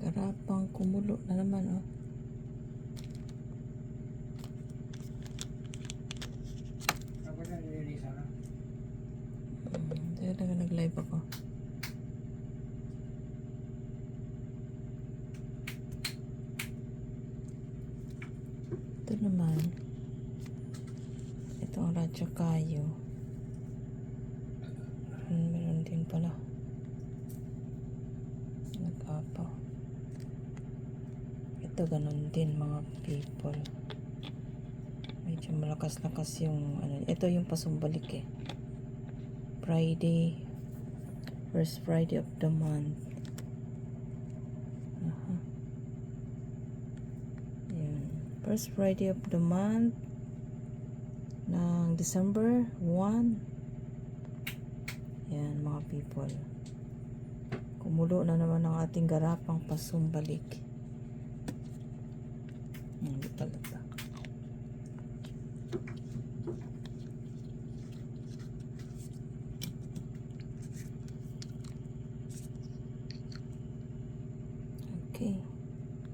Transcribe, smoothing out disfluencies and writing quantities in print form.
Garapang kumulo na naman, oh. Tapos na nililisa na. Talaga nag-live ako. Ito naman. Ito ang radyo kayo. Meron din pala. Nag-apaw. Ito ganun din mga people. Medyo malakas-lakas yung ano. Ito yung pasumbalik eh. Friday. First Friday of the month. Ayan. First Friday of the month ng December 1. Yan mga people. Kumulo na naman ang ating garapang pasumbalik. Hindi talaga. Okay.